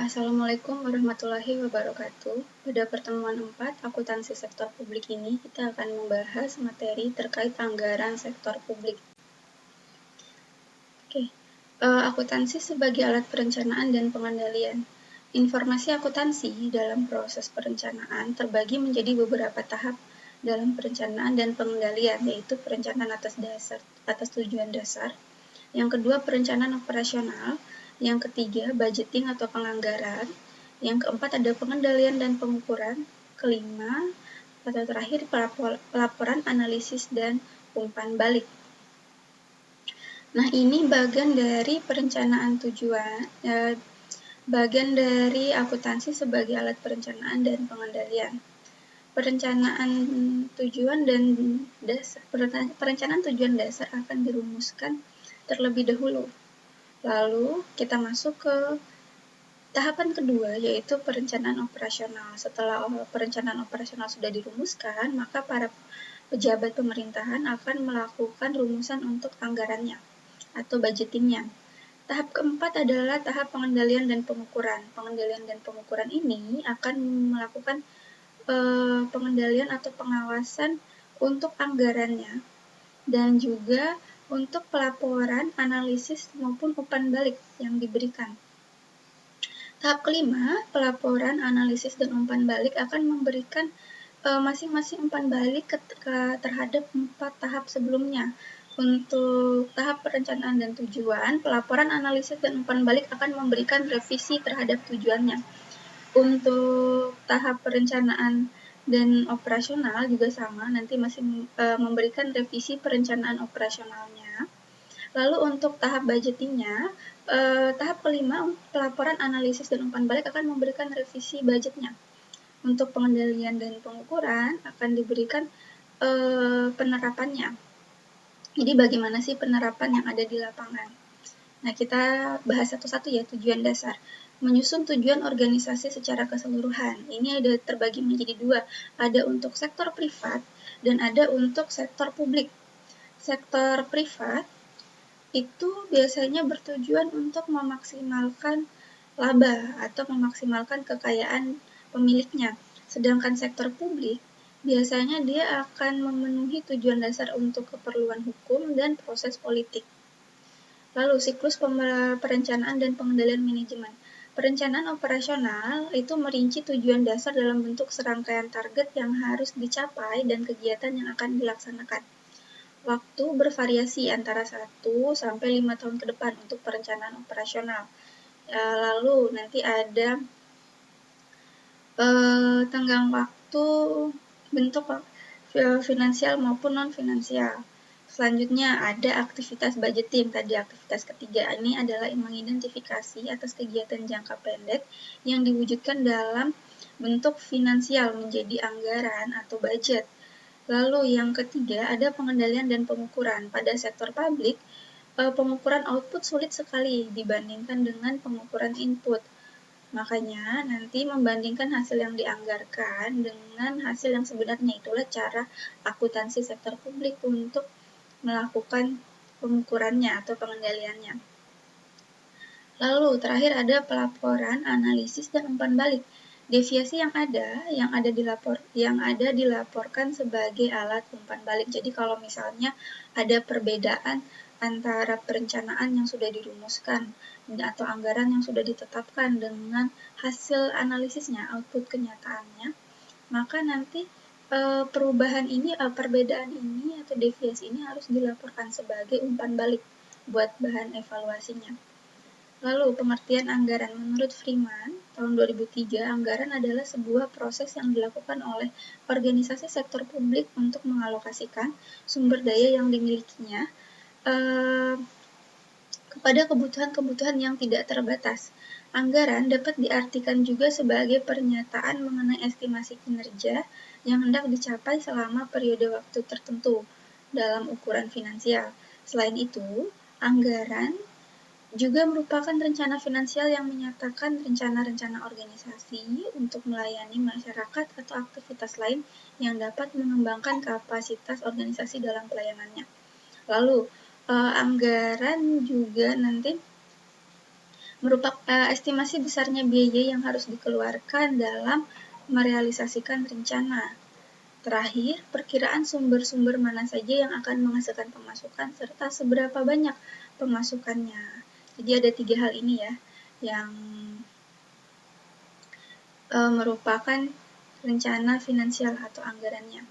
Assalamualaikum warahmatullahi wabarakatuh. Pada pertemuan 4 akuntansi sektor publik ini, kita akan membahas materi terkait anggaran sektor publik. Akuntansi sebagai alat perencanaan dan pengendalian. Informasi akuntansi dalam proses perencanaan terbagi menjadi beberapa tahap dalam perencanaan dan pengendalian, yaitu perencanaan atas tujuan dasar. Yang kedua, perencanaan operasional. Yang ketiga, budgeting atau penganggaran. Yang keempat, ada pengendalian dan pengukuran. Kelima, atau terakhir, pelaporan, analisis, dan umpan balik. Nah, ini bagian dari perencanaan tujuan, bagian dari akuntansi sebagai alat perencanaan dan pengendalian. Perencanaan tujuan dasar akan dirumuskan terlebih dahulu. Lalu kita masuk ke tahapan kedua, yaitu perencanaan operasional. Setelah perencanaan operasional sudah dirumuskan, maka para pejabat pemerintahan akan melakukan rumusan untuk anggarannya atau budgetingnya. Tahap keempat adalah tahap pengendalian dan pengukuran. Pengendalian dan pengukuran ini akan melakukan pengendalian atau pengawasan untuk anggarannya dan juga untuk pelaporan, analisis, maupun umpan balik yang diberikan. Tahap kelima, pelaporan, analisis, dan umpan balik akan memberikan masing-masing umpan balik terhadap 4 tahap sebelumnya. Untuk tahap perencanaan dan tujuan, pelaporan, analisis, dan umpan balik akan memberikan revisi terhadap tujuannya. Untuk tahap perencanaan dan operasional juga sama, nanti masih memberikan revisi perencanaan operasionalnya. Lalu untuk tahap budgetingnya, tahap kelima, pelaporan, analisis, dan umpan balik akan memberikan revisi budgetnya. Untuk pengendalian dan pengukuran akan diberikan penerapannya. Jadi bagaimana sih penerapan yang ada di lapangan? Nah, kita bahas satu-satu ya, tujuan dasar. Menyusun tujuan organisasi secara keseluruhan. Ini ada terbagi menjadi dua. Ada untuk sektor privat dan ada untuk sektor publik. Sektor privat itu biasanya bertujuan untuk memaksimalkan laba atau memaksimalkan kekayaan pemiliknya. Sedangkan sektor publik biasanya dia akan memenuhi tujuan dasar untuk keperluan hukum dan proses politik. Lalu siklus perencanaan dan pengendalian manajemen. Perencanaan operasional itu merinci tujuan dasar dalam bentuk serangkaian target yang harus dicapai dan kegiatan yang akan dilaksanakan. Waktu bervariasi antara 1 sampai 5 tahun ke depan untuk perencanaan operasional. Lalu nanti ada tenggang waktu bentuk finansial maupun non-finansial. Selanjutnya ada aktivitas budgeting, tadi aktivitas ketiga. Ini adalah mengidentifikasi atas kegiatan jangka pendek yang diwujudkan dalam bentuk finansial menjadi anggaran atau budget. Lalu yang ketiga ada pengendalian dan pengukuran. Pada sektor publik, pengukuran output sulit sekali dibandingkan dengan pengukuran input. Makanya nanti membandingkan hasil yang dianggarkan dengan hasil yang sebenarnya, itulah cara akuntansi sektor publik untuk melakukan pengukurannya atau pengendaliannya. Lalu terakhir ada pelaporan, analisis, dan umpan balik. Deviasi yang ada dilaporkan sebagai alat umpan balik. Jadi kalau misalnya ada perbedaan antara perencanaan yang sudah dirumuskan atau anggaran yang sudah ditetapkan dengan hasil analisisnya, output kenyataannya, maka nanti perbedaan ini atau deviasi ini harus dilaporkan sebagai umpan balik buat bahan evaluasinya. Lalu pengertian anggaran. Menurut Freeman, tahun 2003, anggaran adalah sebuah proses yang dilakukan oleh organisasi sektor publik untuk mengalokasikan sumber daya yang dimilikinya kepada kebutuhan-kebutuhan yang tidak terbatas. Anggaran dapat diartikan juga sebagai pernyataan mengenai estimasi kinerja yang hendak dicapai selama periode waktu tertentu dalam ukuran finansial. Selain itu, anggaran juga merupakan rencana finansial yang menyatakan rencana-rencana organisasi untuk melayani masyarakat atau aktivitas lain yang dapat mengembangkan kapasitas organisasi dalam pelayanannya. Lalu, anggaran juga nanti estimasi besarnya biaya yang harus dikeluarkan dalam merealisasikan rencana. Terakhir, perkiraan sumber-sumber mana saja yang akan menghasilkan pemasukan serta seberapa banyak pemasukannya. Jadi ada 3 hal ini ya yang merupakan rencana finansial atau anggarannya.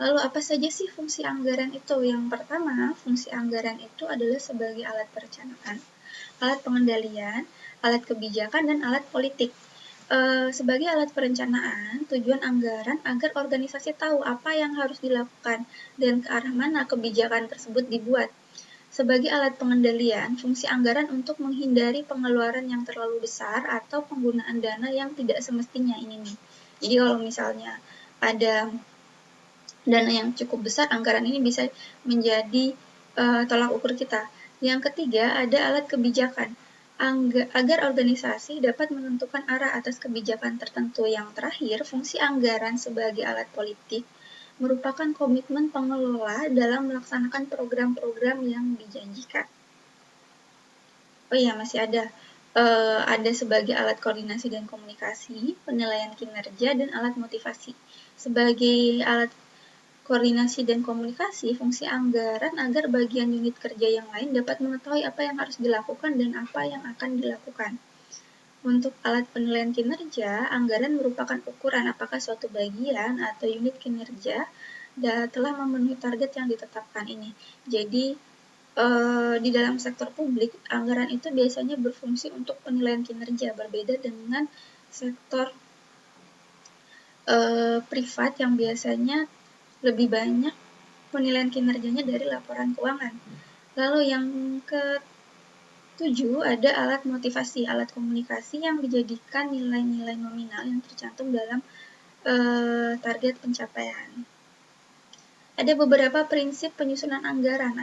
Lalu apa saja sih fungsi anggaran itu? Yang pertama, fungsi anggaran itu adalah sebagai alat perencanaan, alat pengendalian, alat kebijakan, dan alat politik. Sebagai alat perencanaan, tujuan anggaran agar organisasi tahu apa yang harus dilakukan dan ke arah mana kebijakan tersebut dibuat. Sebagai alat pengendalian, fungsi anggaran untuk menghindari pengeluaran yang terlalu besar atau penggunaan dana yang tidak semestinya ini nih. Jadi kalau misalnya ada dana yang cukup besar, anggaran ini bisa menjadi tolak ukur kita. Yang ketiga, ada alat kebijakan agar organisasi dapat menentukan arah atas kebijakan tertentu. Yang terakhir, fungsi anggaran sebagai alat politik merupakan komitmen pengelola dalam melaksanakan program-program yang dijanjikan. Oh iya, masih ada sebagai alat koordinasi dan komunikasi, penilaian kinerja, dan alat motivasi. Sebagai alat koordinasi dan komunikasi, fungsi anggaran agar bagian unit kerja yang lain dapat mengetahui apa yang harus dilakukan dan apa yang akan dilakukan. Untuk alat penilaian kinerja, anggaran merupakan ukuran apakah suatu bagian atau unit kinerja telah memenuhi target yang ditetapkan ini. Jadi, di dalam sektor publik, anggaran itu biasanya berfungsi untuk penilaian kinerja, berbeda dengan sektor privat yang biasanya lebih banyak penilaian kinerjanya dari laporan keuangan. Lalu yang ke-7 ada alat motivasi, alat komunikasi yang dijadikan nilai-nilai nominal yang tercantum dalam target pencapaian. Ada beberapa prinsip penyusunan anggaran,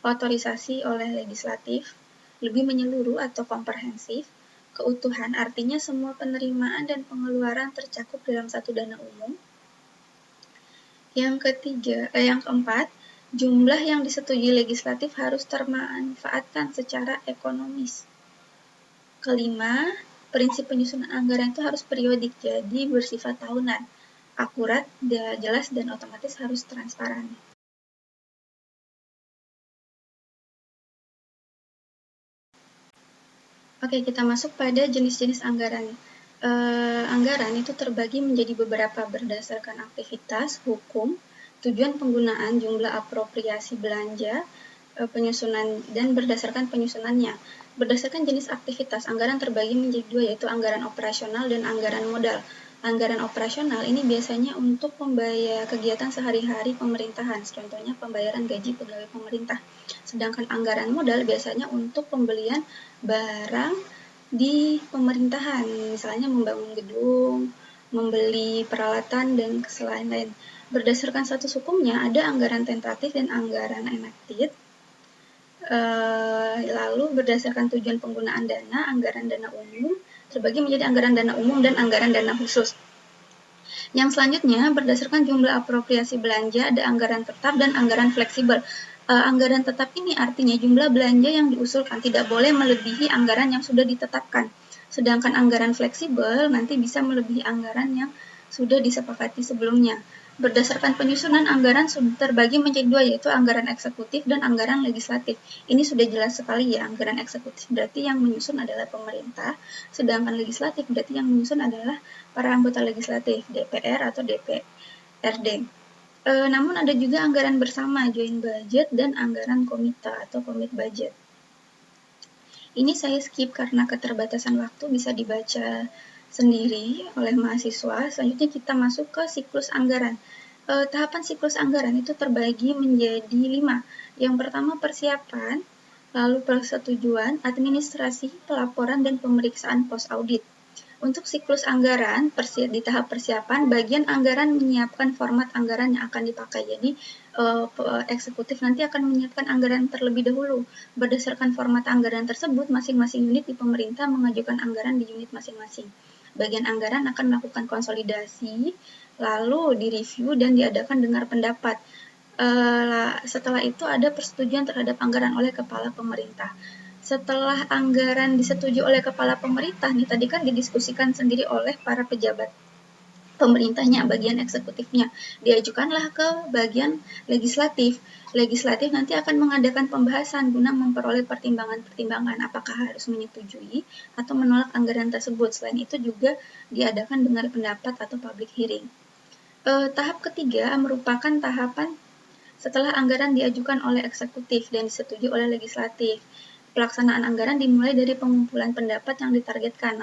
otorisasi oleh legislatif, lebih menyeluruh atau komprehensif, keutuhan artinya semua penerimaan dan pengeluaran tercakup dalam satu dana umum. Yang keempat, jumlah yang disetujui legislatif harus termanfaatkan secara ekonomis. Kelima, prinsip penyusunan anggaran itu harus periodik, jadi bersifat tahunan, akurat, jelas, dan otomatis harus transparan. Oke, kita masuk pada jenis-jenis anggaran. Anggaran itu terbagi menjadi beberapa berdasarkan aktivitas, hukum, tujuan penggunaan, jumlah apropriasi belanja, penyusunan, dan berdasarkan penyusunannya. Berdasarkan jenis aktivitas, anggaran terbagi menjadi 2, yaitu anggaran operasional dan anggaran modal. Anggaran operasional ini biasanya untuk membayar kegiatan sehari-hari pemerintahan, contohnya pembayaran gaji pegawai pemerintah. Sedangkan anggaran modal biasanya untuk pembelian barang di pemerintahan, misalnya membangun gedung, membeli peralatan, dan lain-lain. Berdasarkan status hukumnya, ada anggaran tentatif dan anggaran enacted. Lalu berdasarkan tujuan penggunaan dana, anggaran dana umum terbagi menjadi anggaran dana umum dan anggaran dana khusus. Yang selanjutnya, berdasarkan jumlah apropriasi belanja, ada anggaran tetap dan anggaran fleksibel. Anggaran tetap ini artinya jumlah belanja yang diusulkan tidak boleh melebihi anggaran yang sudah ditetapkan. Sedangkan anggaran fleksibel nanti bisa melebihi anggaran yang sudah disepakati sebelumnya. Berdasarkan penyusunan anggaran sudah terbagi menjadi 2, yaitu anggaran eksekutif dan anggaran legislatif. Ini sudah jelas sekali ya, anggaran eksekutif berarti yang menyusun adalah pemerintah, sedangkan legislatif berarti yang menyusun adalah para anggota legislatif, DPR atau DPRD. Namun ada juga anggaran bersama, joint budget, dan anggaran komite atau commit budget. Ini saya skip karena keterbatasan waktu, bisa dibaca sendiri oleh mahasiswa. Selanjutnya kita masuk ke siklus anggaran. Tahapan siklus anggaran itu terbagi menjadi 5. Yang pertama persiapan, lalu persetujuan, administrasi, pelaporan, dan pemeriksaan post-audit. Untuk siklus anggaran, di tahap persiapan, bagian anggaran menyiapkan format anggaran yang akan dipakai. Jadi, eksekutif nanti akan menyiapkan anggaran terlebih dahulu. Berdasarkan format anggaran tersebut, masing-masing unit di pemerintah mengajukan anggaran di unit masing-masing. Bagian anggaran akan melakukan konsolidasi, lalu direview dan diadakan dengar pendapat. Setelah itu ada persetujuan terhadap anggaran oleh kepala pemerintah. Setelah anggaran disetujui oleh kepala pemerintah nih, tadi kan didiskusikan sendiri oleh para pejabat pemerintahnya, bagian eksekutifnya, diajukanlah ke bagian legislatif. Legislatif nanti akan mengadakan pembahasan guna memperoleh pertimbangan-pertimbangan apakah harus menyetujui atau menolak anggaran tersebut. Selain itu juga diadakan dengar pendapat atau public hearing. Tahap ketiga merupakan tahapan setelah anggaran diajukan oleh eksekutif dan disetujui oleh legislatif. Pelaksanaan anggaran dimulai dari pengumpulan pendapat yang ditargetkan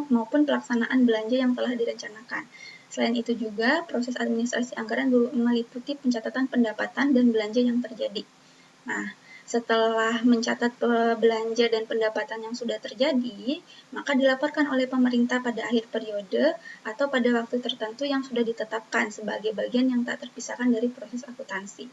maupun pelaksanaan belanja yang telah direncanakan. Selain itu juga, proses administrasi anggaran meliputi pencatatan pendapatan dan belanja yang terjadi. Nah, setelah mencatat belanja dan pendapatan yang sudah terjadi, maka dilaporkan oleh pemerintah pada akhir periode atau pada waktu tertentu yang sudah ditetapkan sebagai bagian yang tak terpisahkan dari proses akuntansi.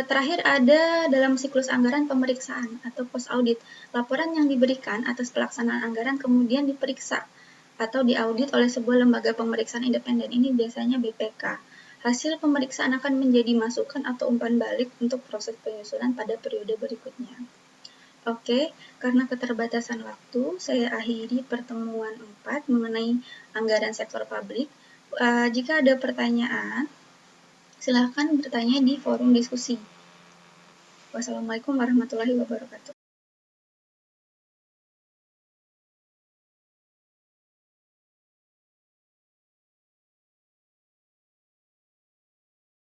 Terakhir ada dalam siklus anggaran pemeriksaan atau post audit. Laporan yang diberikan atas pelaksanaan anggaran kemudian diperiksa atau diaudit oleh sebuah lembaga pemeriksaan independen. Ini biasanya BPK. Hasil pemeriksaan akan menjadi masukan atau umpan balik untuk proses penyusunan pada periode berikutnya. Oke, karena keterbatasan waktu, saya akhiri pertemuan 4 mengenai anggaran sektor publik. Jika ada pertanyaan, silakan bertanya di forum diskusi. Wassalamualaikum warahmatullahi wabarakatuh.